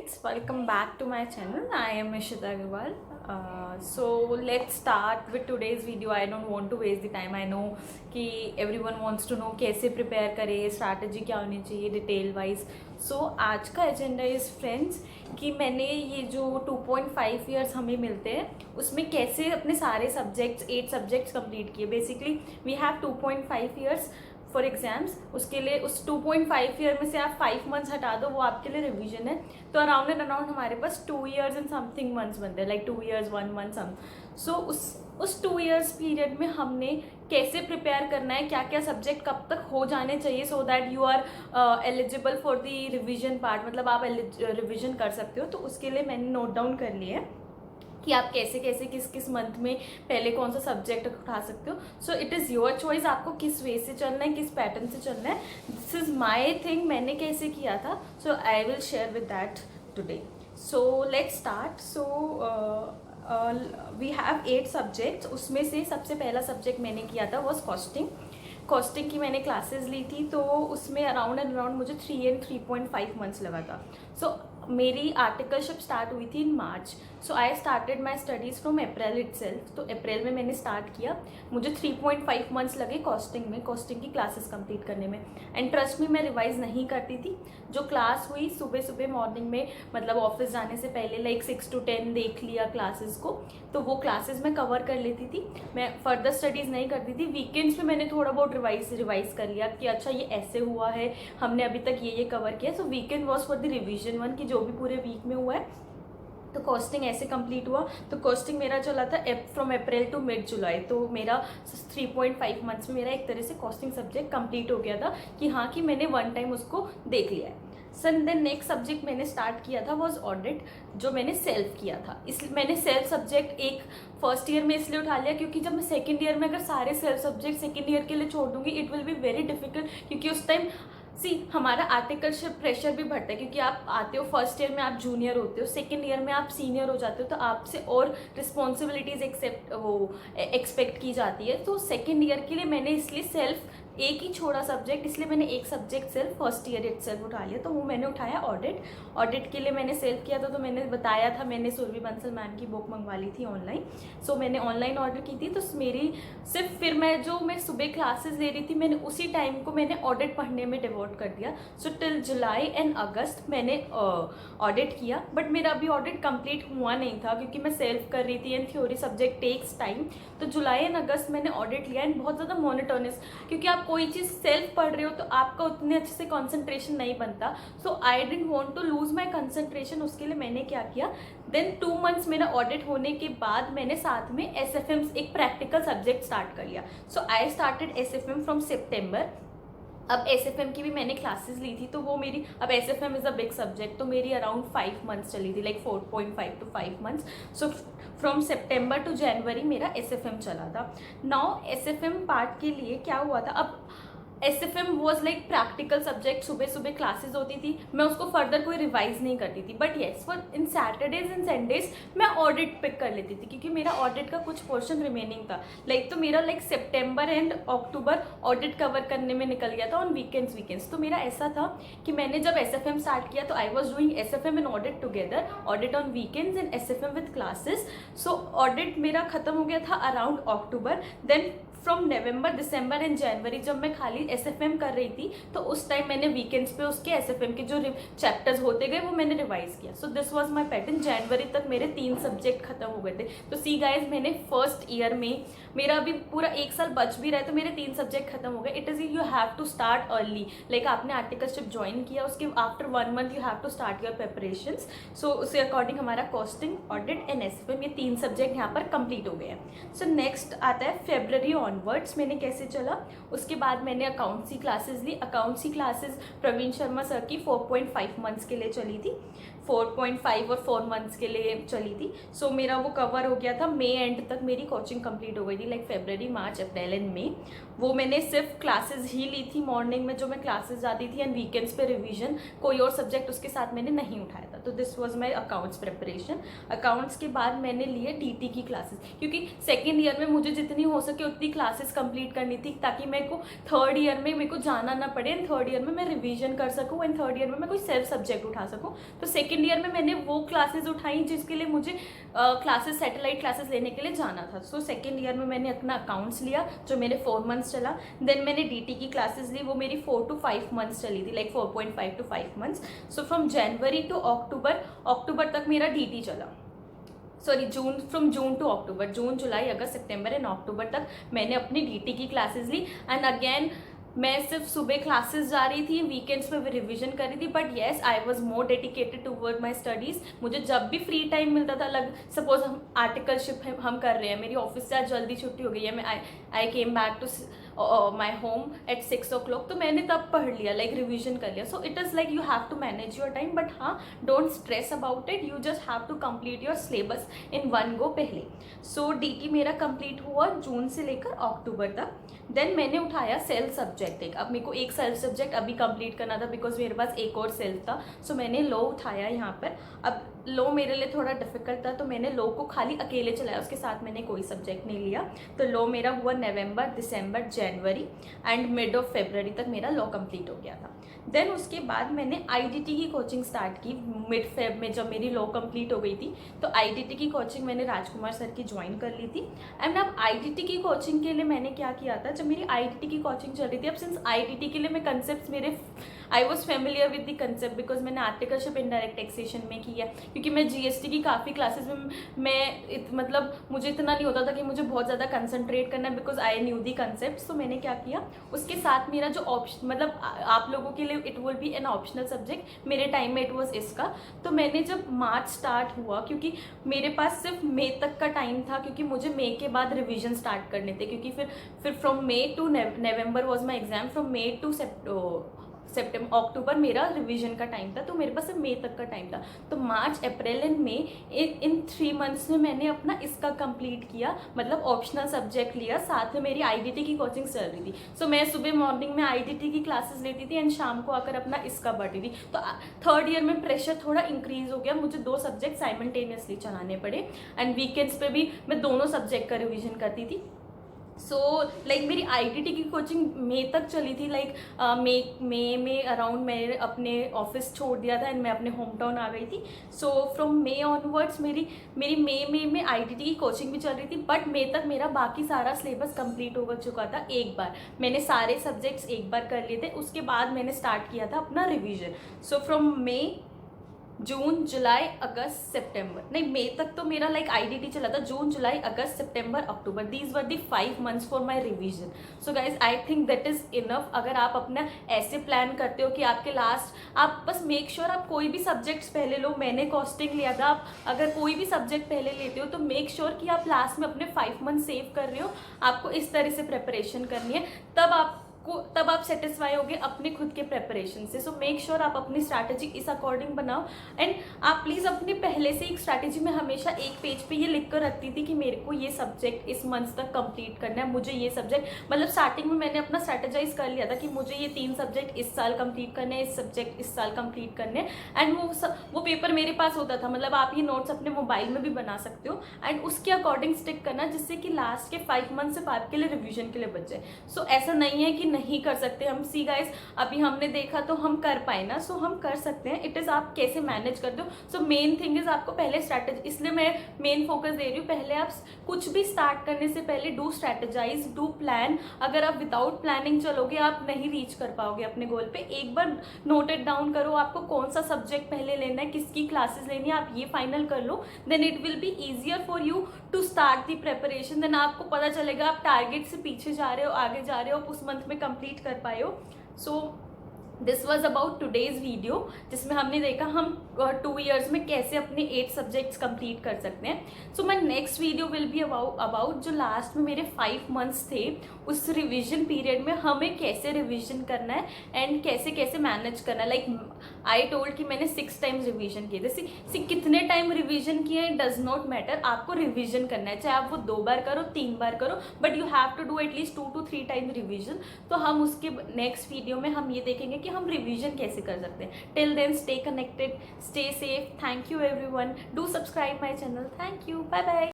friends, welcome back to my channel. I am Ishita Agarwal. So let's start with today's video. I don't want to waste the time. I know कि everyone wants to know कैसे prepare करें, strategy क्या होनी चाहिए detail wise. So आज का agenda is friends कि मैंने ये जो 2.5 ईयर्स हमें मिलते हैं उसमें कैसे अपने सारे सब्जेक्ट्स 8 सब्जेक्ट्स कंप्लीट किए. Basically we have 2.5 years for exams. उसके लिए उस 2.5 ईयर में से आप 5 मंथ्स हटा दो, वो आपके लिए रिवीजन है. तो अराउंड एंड अराउंड हमारे पास 2 ईयर्स एंड समथिंग मंथ्स बनते हैं, लाइक 2 ईयर्स 1 मंथ सम. सो उस 2 ईयर्स पीरियड में हमने कैसे प्रिपेयर करना है, क्या क्या सब्जेक्ट कब तक हो जाने चाहिए so that you are eligible for the revision part, मतलब आप रिविजन कर सकते हो. तो उसके लिए मैंने नोट डाउन कर लिया है कि आप कैसे कैसे किस किस मंथ में पहले कौन सा सब्जेक्ट उठा सकते हो. सो इट इज़ योर चॉइस, आपको किस वे से चलना है, किस पैटर्न से चलना है. दिस इज़ माई थिंग, मैंने कैसे किया था. So I will share with that today. So let's start. So we have 8 subjects. उसमें से सबसे पहला सब्जेक्ट मैंने किया था वॉज कॉस्टिंग. कॉस्टिंग की मैंने क्लासेस ली थी, तो उसमें अराउंड एंड अराउंड मुझे 3 and 3.5 मंथ्स लगा था. सो मेरी आर्टिकलशिप स्टार्ट हुई थी in March. So I started my studies from April itself. तो अप्रैल में मैंने स्टार्ट किया. मुझे 3.5 मंथ्स लगे कॉस्टिंग में, कॉस्टिंग की क्लासेस कंप्लीट करने में. एंड ट्रस्ट में मैं रिवाइज़ नहीं करती थी. जो क्लास हुई सुबह सुबह मॉर्निंग में, मतलब ऑफिस जाने से पहले लाइक 6 to 10 देख लिया क्लासेस को, तो वो क्लासेस मैं कवर कर लेती थी. मैं फर्दर स्टडीज़ नहीं करती थी. वीकेंड्स में मैंने थोड़ा बहुत रिवाइज कर लिया कि अच्छा ये ऐसे हुआ है, हमने अभी तक ये कवर किया. So weekend was for the revision one, कि जो भी पूरे वीक में हुआ है. तो कॉस्टिंग ऐसे कंप्लीट हुआ. तो कॉस्टिंग मेरा चला था फ्रॉम अप्रैल टू मिड जुलाई. तो मेरा 3.5 मंथ्स में मेरा एक तरह से कॉस्टिंग सब्जेक्ट कंप्लीट हो गया था कि हाँ कि मैंने वन टाइम उसको देख लिया है. सर देन नेक्स्ट सब्जेक्ट मैंने स्टार्ट किया था वॉज ऑडिट, जो मैंने सेल्फ किया था. इसलिए मैंने सेल्फ सब्जेक्ट एक फर्स्ट ईयर में इसलिए उठा लिया क्योंकि जब मैं सेकेंड ईयर में अगर सारे सेल्फ सब्जेक्ट सेकेंड ईयर के लिए छोड़ दूंगी it will be very difficult. क्योंकि उस टाइम हमारा आर्टिकलशिप प्रेशर भी बढ़ता है, क्योंकि आप आते हो फर्स्ट ईयर में आप जूनियर होते हो, सेकेंड ईयर में आप सीनियर हो जाते हो, तो आपसे और रिस्पॉन्सिबिलिटीज एक्सपेक्ट की जाती है. तो सेकेंड ईयर के लिए मैंने इसलिए सेल्फ एक ही छोड़ा सब्जेक्ट, इसलिए मैंने एक subject self first year itself उठा लिया. तो वो मैंने उठाया ऑडिट. ऑडिट के लिए मैंने सेल्फ किया था. तो मैंने बताया था मैंने सुरभि बंसल मैम की बुक मंगवा ली थी ऑनलाइन. सो मैंने ऑनलाइन ऑर्डर की थी. तो मेरी सिर्फ फिर मैं सुबह क्लासेस ले रही थी, मैंने उसी टाइम को मैंने ऑडिट पढ़ने में डिवोट कर दिया. So till July and August मैंने ऑडिट किया. बट मेरा अभी ऑडिट कंप्लीट हुआ नहीं था क्योंकि मैं सेल्फ कर रही थी and theory subject takes time. तो जुलाई एंड अगस्त मैंने ऑडिट लिया. एंड बहुत ज़्यादा मोनोटोनस, क्योंकि आप कोई चीज़ सेल्फ पढ़ रहे हो तो आपका उतने अच्छे से कंसंट्रेशन नहीं बनता. So I didn't want to lose my concentration. उसके लिए मैंने क्या किया, देन 2 मंथ्स मेरा ऑडिट होने के बाद मैंने साथ में SFM एक प्रैक्टिकल सब्जेक्ट स्टार्ट कर लिया. So I started SFM from सितंबर. अब SFM की भी मैंने क्लासेस ली थी, तो वो मेरी, अब SFM is a big subject, तो मेरी अराउंड 5 मंथ्स चली थी, like 4.5 to 5 months. So from सितंबर टू जनवरी मेरा SFM चला था. नाउ SFM पार्ट के लिए क्या हुआ था, अब SFM was like practical subject. सुबह सुबह क्लासेस होती थी, मैं उसको फर्दर कोई रिवाइज नहीं करती थी. But yes for in Saturdays and Sundays मैं ऑडिट पिक कर लेती थी, क्योंकि मेरा ऑडिट का कुछ पोर्शन रिमेनिंग था. तो मेरा सितंबर एंड अक्टूबर ऑडिट कवर करने में निकल गया था ऑन वीकेंड्स. तो मेरा ऐसा था कि मैंने जब SFM स्टार्ट किया तो I was doing SFM and audit together, audit on weekends and SFM with classes. So audit मेरा खत्म हो गया था around October. Then from November, December and January जब मैं खाली SFM कर रही थी, तो उस टाइम मैंने वीकेंड्स पे उसके SFM के जो चैप्टर्स होते गए वो मैंने रिवाइज किया. So this was my pattern. जनवरी तक मेरे 3 सब्जेक्ट खत्म हो गए थे. तो सी गाइज, मैंने फर्स्ट ईयर में, मेरा अभी पूरा 1 साल बच भी रहा है, तो मेरे 3 सब्जेक्ट खत्म हो गए. It is you have to start early, like आपने आर्टिकलशिप ज्वाइन किया, उसके after 1 month you have to start your preparations. So उसके अकॉर्डिंग हमारा कॉस्टिंग, ऑडिट एंड SFM ये 3 सब्जेक्ट यहाँ पर कंप्लीट हो गए हैं. सो नेक्स्ट आता है फेब्रवरी ऑनवर्ड्स मैंने कैसे चला. उसके बाद मैंने अकाउंट्स की क्लासेस ली. अकाउंट्स की क्लासेस प्रवीण शर्मा सर की 4.5 मंथ्स के लिए चली थी, 4.5 और 4 मंथ्स के लिए चली थी. सो मेरा वो कवर हो गया था. मई एंड तक मेरी कोचिंग कंप्लीट हो गई थी, like February, March, April and मई. वो मैंने सिर्फ क्लासेस ही ली थी मॉर्निंग में जो मैं क्लासेस जाती थी, एंड वीकेंड्स पे रिवीजन, कोई और सब्जेक्ट उसके साथ मैंने नहीं उठाया था. तो this was my accounts preparation. Accounts के बाद मैंने लिए DT की क्लासेस, क्योंकि सेकेंड ईयर में मुझे जितनी हो सके उतनी क्लासेस कंप्लीट करनी थी ताकि मेरे को थर्ड ईयर में मेरे को जाना ना पड़े एंड थर्ड ईयर में मैं रिवीजन कर सकूँ एंड थर्ड ईयर में मैं कोई सेल्फ सब्जेक्ट उठा सकूँ। तो सेकेंड ईयर में मैंने वो क्लासेस उठाई जिसके लिए मुझे क्लासेस सैटेलाइट क्लासेस लेने के लिए जाना था। सो सेकेंड ईयर में मैंने अपना अकाउंट्स लिया जो मेरे 4 मंथ्स चला। देन मैंने DT की क्लासेस ली, वो मेरी 4 to 5 मंथ्स चली थी, like 4.5 to 5 months. So from January to October तक मेरा DT चला। Sorry from June to October, June जुलाई अगस्त सितंबर एंड अक्टूबर तक मैंने अपनी DT की क्लासेस ली। एंड अगेन मैं सिर्फ सुबह क्लासेस जा रही थी, वीकेंड्स पे भी रिवीजन कर रही थी, but yes I was more dedicated toward my studies. मुझे जब भी फ्री टाइम मिलता था, सपोज हम आर्टिकलशिप हम कर रहे हैं, मेरी ऑफिस से आज जल्दी छुट्टी हो गई है, मैं I came back to my home at 6 o'clock, तो मैंने तब पढ़ लिया, लाइक रिविजन कर लिया। So it is like you have to manage your time, but हाँ don't stress about it, you just have to complete your syllabus in one go पहले। So DT मेरा कंप्लीट हुआ जून से लेकर अक्टूबर तक। देन मैंने उठाया सेल्फ सब्जेक्ट एक। अब मेरे को एक सेल्फ सब्जेक्ट अभी कंप्लीट करना था बिकॉज मेरे पास एक और सेल्फ था। सो मैंने लॉ उठाया यहाँ पर। अब लॉ मेरे लिए थोड़ा डिफिकल्ट था तो मैंने लॉ को खाली अकेले चलाया, उसके साथ मैंने कोई सब्जेक्ट नहीं लिया। तो लॉ मेरा हुआ नवंबर, दिसंबर, जनवरी एंड मिड ऑफ फरवरी तक मेरा लॉ कंप्लीट हो गया था। देन उसके बाद मैंने IDT की कोचिंग स्टार्ट की मिड फेब में, जब मेरी लॉ कंप्लीट हो गई थी। तो IDT की कोचिंग मैंने राजकुमार सर की ज्वाइन कर ली थी। एंड अब IDT की कोचिंग के लिए मैंने क्या किया था, जब मेरी IDT की कोचिंग चल रही थी, अब सिंस IDT के लिए मैं कंसेप्ट मेरे I was familiar with the concept because मैंने आर्टिकलशिप इनडायरेक्ट टैक्सेशन में किया, क्योंकि मैं GST की काफ़ी क्लासेस में मतलब मुझे इतना नहीं होता था कि मुझे बहुत ज़्यादा कंसंट्रेट करना है because I knew the concept. तो मैंने क्या किया, उसके साथ मेरा जो ऑप्शन मतलब आप लोगों के लिए it will B an optional subject, मेरे टाइम में इट वॉज इसका। तो मैंने जब मार्च स्टार्ट हुआ, क्योंकि मेरे पास सिर्फ मई तक का टाइम था, क्योंकि मुझे मई के बाद रिविजन स्टार्ट करने थे, क्योंकि फिर from May to November was my exam, from May to October मेरा रिवीजन का टाइम था। तो मेरे पास सिर्फ मई तक का टाइम था। तो मार्च, अप्रैल एंड मई, इन 3 मंथ्स में मैंने अपना इसका कंप्लीट किया, मतलब ऑप्शनल सब्जेक्ट लिया, साथ में मेरी IDT की कोचिंग चल रही थी। सो मैं सुबह मॉर्निंग में IDT की क्लासेस लेती थी एंड शाम को आकर अपना इसका पढ़ती थी। तो थर्ड ईयर में प्रेशर थोड़ा इंक्रीज हो गया, मुझे 2 सब्जेक्ट साइमल्टेनियसली चलाने पड़े एंड वीकेंड्स पे भी मैं दोनों सब्जेक्ट का रिविजन करती थी। सो लाइक मेरी IDT की कोचिंग मई तक चली थी, लाइक मई में अराउंड मैंने अपने ऑफिस छोड़ दिया था एंड मैं अपने होम टाउन आ गई थी। सो फ्रॉम मई ऑनवर्ड्स मेरी मई में IDT की कोचिंग भी चल रही थी, बट मई तक मेरा बाकी सारा सिलेबस कंप्लीट हो चुका था। एक बार मैंने सारे सब्जेक्ट्स एक बार कर लिए थे, उसके बाद मैंने स्टार्ट किया था अपना रिविजन। सो फ्रॉम मई, जून, जुलाई, अगस्त, सितंबर, नहीं मई तक तो मेरा लाइक IDT चला था, जून, जुलाई, अगस्त, सितंबर, अक्टूबर, these were the 5 months for my revision. So guys I think that is enough. अगर आप अपना ऐसे प्लान करते हो कि आपके आप बस मेक श्योर आप कोई भी सब्जेक्ट्स पहले लो। मैंने कॉस्टिंग लिया था, आप अगर कोई भी सब्जेक्ट पहले लेते हो तो मेक श्योर कि आप लास्ट में अपने 5 मंथ सेव कर रहे हो। आपको इस तरह से प्रेपरेशन करनी है, तब आप सेटिस्फाई होगे अपने खुद के प्रेपरेशन से। सो मेक श्योर आप अपनी स्ट्रैटेजी इस अकॉर्डिंग बनाओ। एंड आप प्लीज़ अपने पहले से एक स्ट्रैटेजी में हमेशा एक पेज पे ये लिख कर रखती थी कि मेरे को ये सब्जेक्ट इस मंथ तक कंप्लीट करना है, मुझे ये सब्जेक्ट मतलब स्टार्टिंग में मैंने अपना स्ट्रैटेजाइज कर लिया था कि मुझे ये 3 सब्जेक्ट इस साल कंप्लीट करने हैं, इस सब्जेक्ट इस साल कंप्लीट करने हैं। एंड वो पेपर मेरे पास होता था, मतलब आप ये नोट्स अपने मोबाइल में भी बना सकते हो एंड उसके अकॉर्डिंग स्टिक करना, जिससे कि लास्ट के 5 मंथ सिर्फ आपके लिए रिविजन के लिए बच जाए। सो ऐसा नहीं है कि नहीं कर सकते हम। सी गाइस, अभी हमने देखा तो हम कर पाए ना, सो हम कर सकते हैं। इट इज़ आप कैसे मैनेज कर दो। सो मेन थिंग इज आपको पहले स्ट्रैटेजी, इसलिए मैं मेन फोकस दे रही हूँ। पहले आप कुछ भी स्टार्ट करने से पहले डू स्ट्रैटेजाइज, डू प्लान। अगर आप विदाउट प्लानिंग चलोगे आप नहीं रीच कर पाओगे अपने गोल पे। एक बार नोट इट डाउन करो, आपको कौन सा सब्जेक्ट पहले लेना है, किसकी क्लासेस लेनी है, आप ये फाइनल कर लो। Then it will be easier for you to start the preparation. Then आपको पता चलेगा आप टारगेट से पीछे जा रहे हो, आगे जा रहे हो, आप उस मंथ में कंप्लीट कर पाए हो। So this was about today's video, जिसमें हमने देखा हम 2 ईयर्स में कैसे अपने 8 सब्जेक्ट्स कंप्लीट कर सकते हैं। So my next video will be about जो लास्ट में मेरे 5 मंथ्स थे, उस रिविजन पीरियड में हमें कैसे रिविजन करना है एंड कैसे कैसे मैनेज करना है। लाइक आई टोल्ड कि मैंने 6 टाइम्स रिविजन किए थे। कितने टाइम रिविजन किए डज नॉट मैटर, आपको रिविजन करना है, चाहे आप वो 2 बार करो 3 बार करो, but you have to do at least 2 to 3 times revision. तो हम उसके नेक्स्ट वीडियो में हम ये देखेंगे कि हम रिवीजन कैसे कर सकते हैं। Till then stay connected, stay safe. Thank you everyone, do subscribe my channel. Thank you, bye bye.